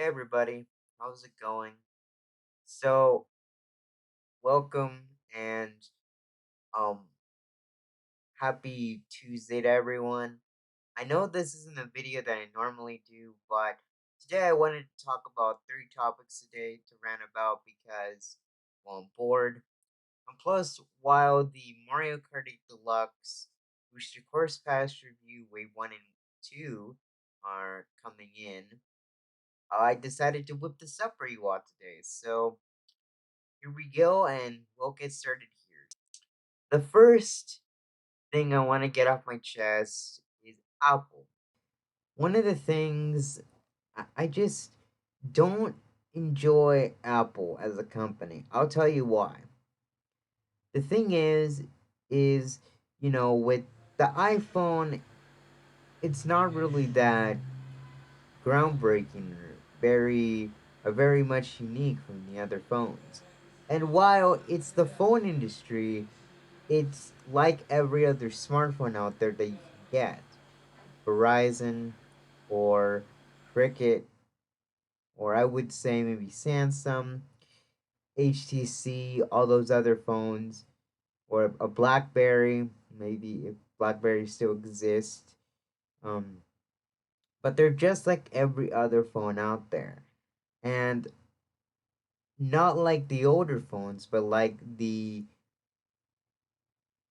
Hey everybody, how's it going? So, welcome and um happy Tuesday to everyone. I know this isn't a video that I normally do, but today I wanted to talk about three topics today to rant about because well, I'm bored. And plus, while the Mario Kart 8 Deluxe Booster Course Pass review Wave 1 and 2 are coming in, I decided to whip this up for you all today. So here we go, and we'll get started here. The first thing I want to get off my chest is Apple. One of the things I just don't enjoy Apple as a company. I'll tell you why. The thing is, with the iPhone, it's not really that groundbreaking or very much unique from the other phones. And while it's the phone industry, it's like every other smartphone out there that you can get. Verizon or Cricket, or I would say maybe Samsung, HTC, all those other phones, or a BlackBerry, maybe if BlackBerry still exists. Um, but they're just like every other phone out there. And not like the older phones, but like the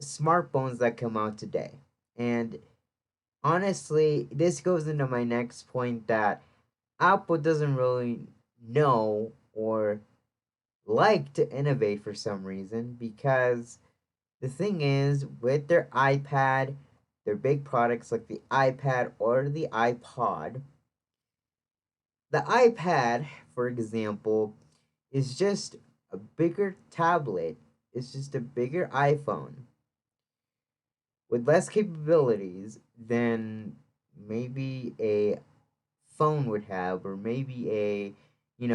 smartphones that come out today. And honestly, this goes into my next point that Apple doesn't really know or like to innovate for some reason because the thing is, with their iPad, their big products like the iPad or the iPod, the iPad, for example, is just a bigger tablet, it's just a bigger iPhone with less capabilities than maybe a phone would have or maybe a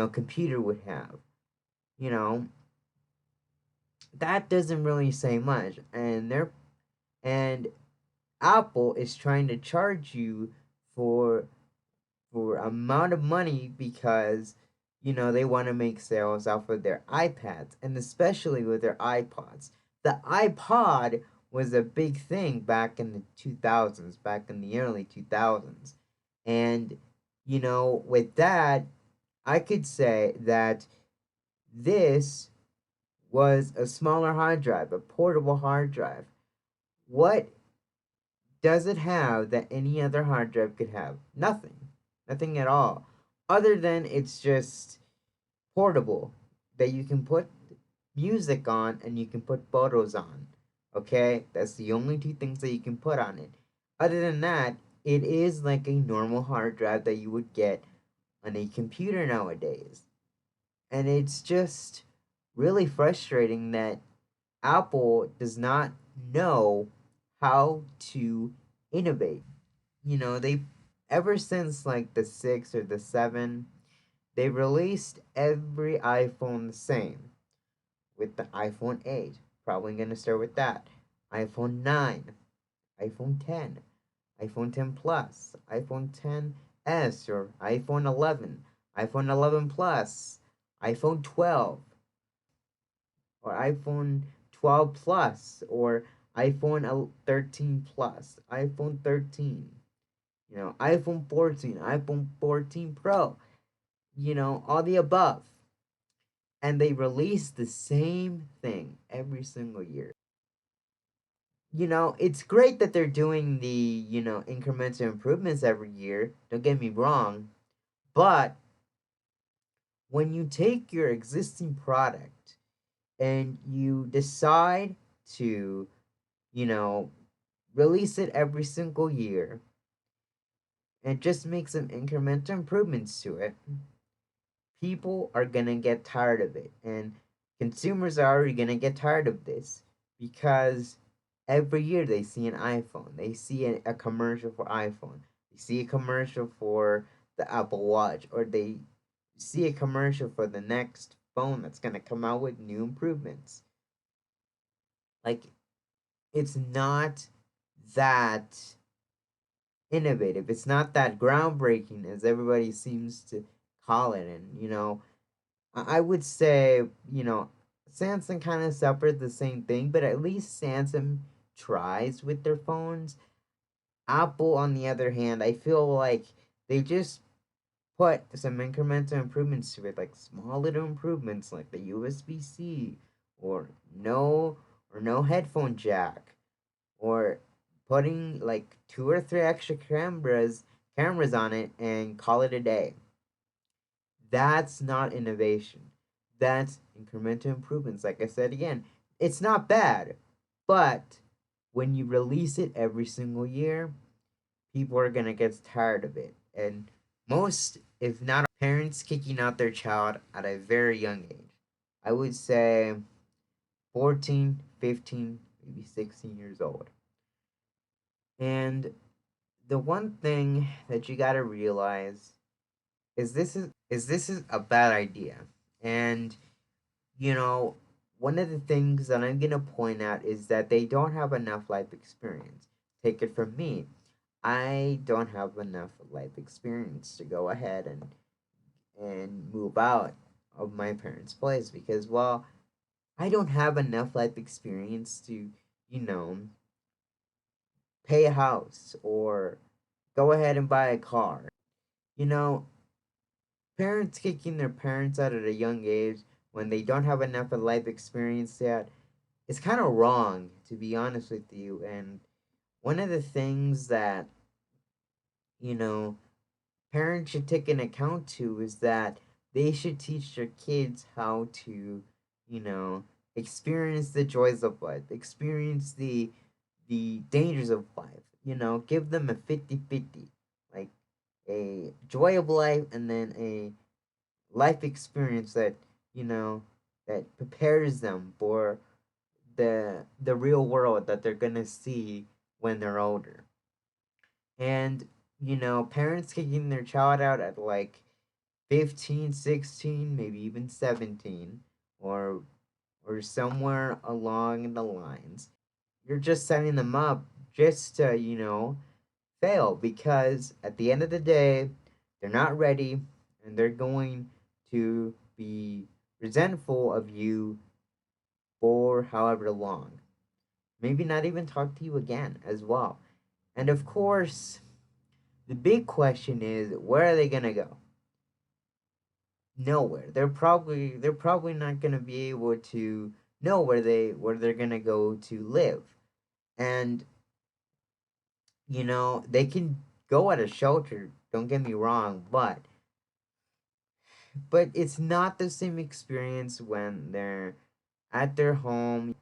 computer would have. You know, that doesn't really say much. And Apple is trying to charge you for amount of money because they want to make sales off of their iPads and especially with their iPods. The iPod was a big thing back in the 2000s, back in the early 2000s. And with that, I could say that this was a smaller hard drive, a portable hard drive. What does it have that any other hard drive could have? Nothing. Nothing at all. Other than it's just portable that you can put music on and you can put photos on. Okay? That's the only two things that you can put on it. Other than that, it is like a normal hard drive that you would get on a computer nowadays. And it's just really frustrating that Apple does not know how to innovate. They ever since like the 6 or the 7, they released every iPhone the same with the iPhone 8. Probably going to start with that. iPhone 9, iPhone 10, iPhone 10 Plus, iPhone 10s or iPhone 11, iPhone 11 Plus, iPhone 12, or iPhone 12 Plus, or iPhone 13 Plus, iPhone 13, iPhone 14, iPhone 14 Pro, all the above. And they release the same thing every single year. It's great that they're doing the, incremental improvements every year. Don't get me wrong. But when you take your existing product and you decide to, you know, release it every single year and just make some incremental improvements to it, people are gonna get tired of it. And consumers are already gonna get tired of this because every year they see an iPhone, they see a commercial for iPhone, they see a commercial for the Apple Watch, or they see a commercial for the next phone that's gonna come out with new improvements. Like, it's not that innovative. It's not that groundbreaking as everybody seems to call it. And, I would say, Samsung kind of suffered the same thing, but at least Samsung tries with their phones. Apple, on the other hand, I feel like they just put some incremental improvements to it, like small little improvements like the USB C, or no no headphone jack, or putting like two or three extra cameras on it and call it a day. That's not innovation. That's incremental improvements. Like I said again, it's not bad, but when you release it every single year, people are gonna get tired of it. And most, if not parents kicking out their child at a very young age. I would say 14, 15, maybe 16 years old. And the one thing that you got to realize is this is a bad idea. And you know, one of the things that I'm going to point out is that they don't have enough life experience. Take it from me. I don't have enough life experience to go ahead and move out of my parents' place because, well, I don't have enough life experience to, you know, pay a house or go ahead and buy a car. You know, parents kicking their parents out at a young age when they don't have enough of life experience yet, it's kind of wrong, to be honest with you. And one of the things that, you know, parents should take an account to is that they should teach their kids how to, you know, experience the joys of life, experience the dangers of life, give them a 50-50, like a joy of life and then a life experience that, you know, that prepares them for the real world that they're going to see when they're older. And parents kicking their child out at like 15, 16, maybe even 17, or somewhere along the lines, you're just setting them up just to, fail, because at the end of the day, they're not ready and they're going to be resentful of you for however long. Maybe not even talk to you again as well. And of course, the big question is, where are they going to go? Nowhere. They're probably not going to be able to know where they're going to go to live. And they can go at a shelter, don't get me wrong, but it's not the same experience when they're at their home,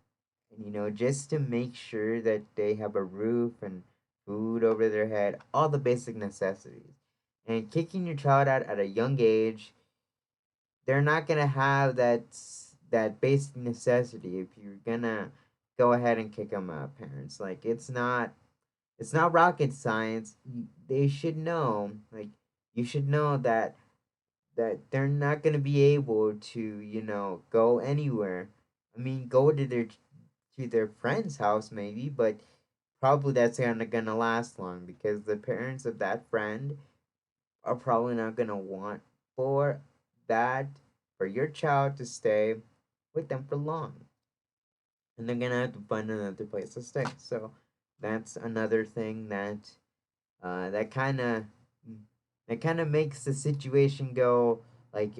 and just to make sure that they have a roof and food over their head, all the basic necessities. And kicking your child out at a young age, they're not gonna have that basic necessity if you're gonna go ahead and kick them out, parents. Like, it's not rocket science. They should know, like, you should know that they're not going to be able to, go anywhere. I mean, go to their friend's house maybe, but probably that's not going to last long, because the parents of that friend are probably not going to want for that for your child to stay with them for long. And they're going to have to find another place to stay. So that's another thing that kind of makes the situation go like,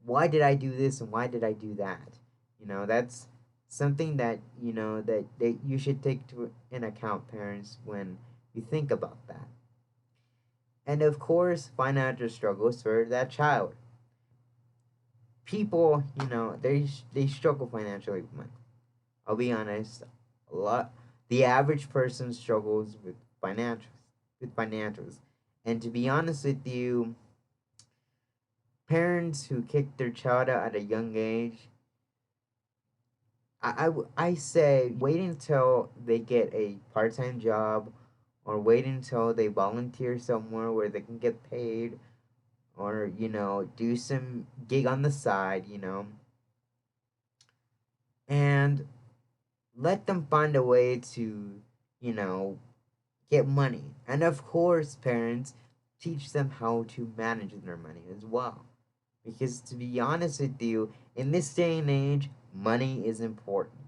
why did I do this and why did I do that? That's something that you should take to in account, parents, when you think about that. And of course, financial struggles for that child. People, they struggle financially with money. I'll be honest, a lot. The average person struggles with financials. And to be honest with you, parents who kick their child out at a young age, I say wait until they get a part time job, or wait until they volunteer somewhere where they can get paid, or, do some gig on the side, and let them find a way to, you know, get money. And of course, parents, teach them how to manage their money as well. Because to be honest with you, in this day and age, money is important.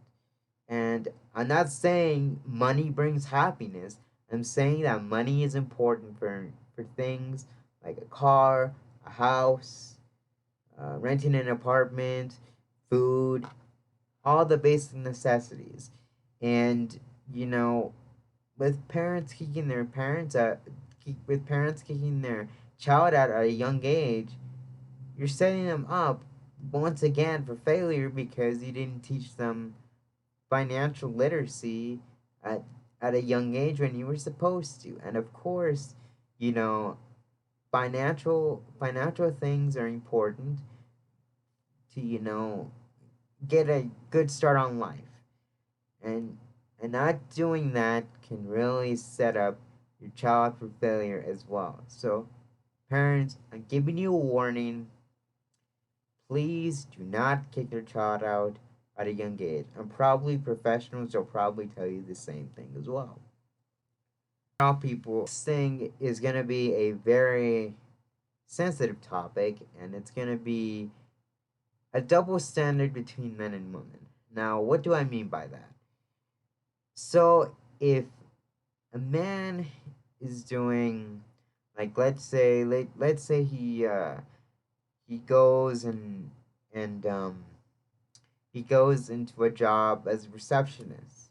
And I'm not saying money brings happiness. I'm saying that money is important for things like a car, a house, renting an apartment, food, all the basic necessities. And you know, with parents kicking their parents out, with parents kicking their child out at a young age, you're setting them up once again for failure because you didn't teach them financial literacy at at a young age when you were supposed to. And of course, you know, financial things are important to, get a good start on life. And not doing that can really set up your child for failure as well. So, parents, I'm giving you a warning. Please do not kick your child out at a young age. And probably professionals will probably tell you the same thing as well. Now, people, this thing is going to be a very sensitive topic, and it's going to be a double standard between men and women. Now, what do I mean by that? So, if a man is doing, like, let's say he goes and he goes into a job as a receptionist.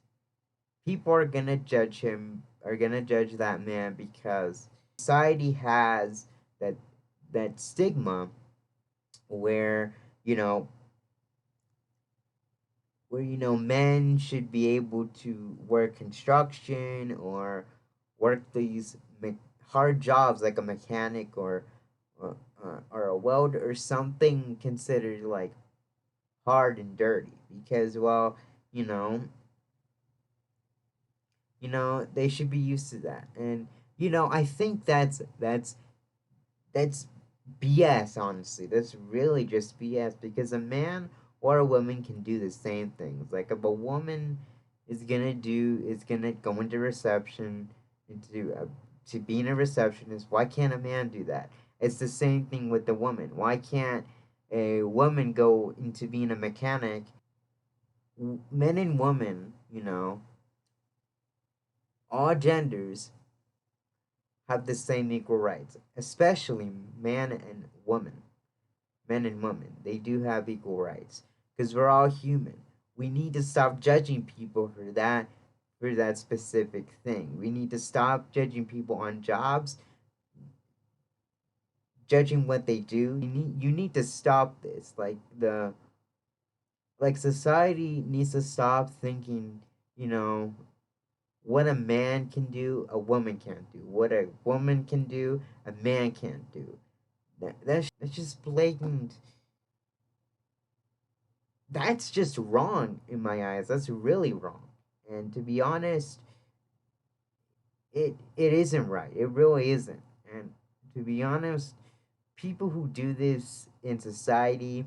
People are gonna judge that man because society has that that stigma where you know men should be able to work construction or work these hard jobs like a mechanic or a welder or something considered like hard and dirty because well you know they should be used to that. And I think that's BS, honestly. That's really just BS because a man or a woman can do the same things. Like if a woman is gonna go into reception into to being a receptionist, why can't a man do that? It's the same thing with the woman. Why can't a woman go into being a mechanic? Men and women, all genders have the same equal rights, especially man and woman. Men and women, they do have equal rights because we're all human. We need to stop judging people for that specific thing. We need to stop judging people on jobs, judging what they do. You need to stop this. Like society needs to stop thinking, you know, what a man can do, a woman can't do. What a woman can do, a man can't do. That's just blatant. That's just wrong in my eyes. That's really wrong. And to be honest, it isn't right. It really isn't. And to be honest, people who do this in society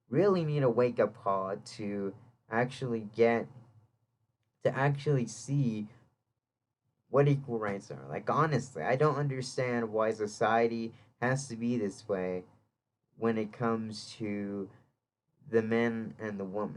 really need a wake up call to actually get to actually see what equal rights are. Like honestly, I don't understand why society has to be this way when it comes to the men and the woman.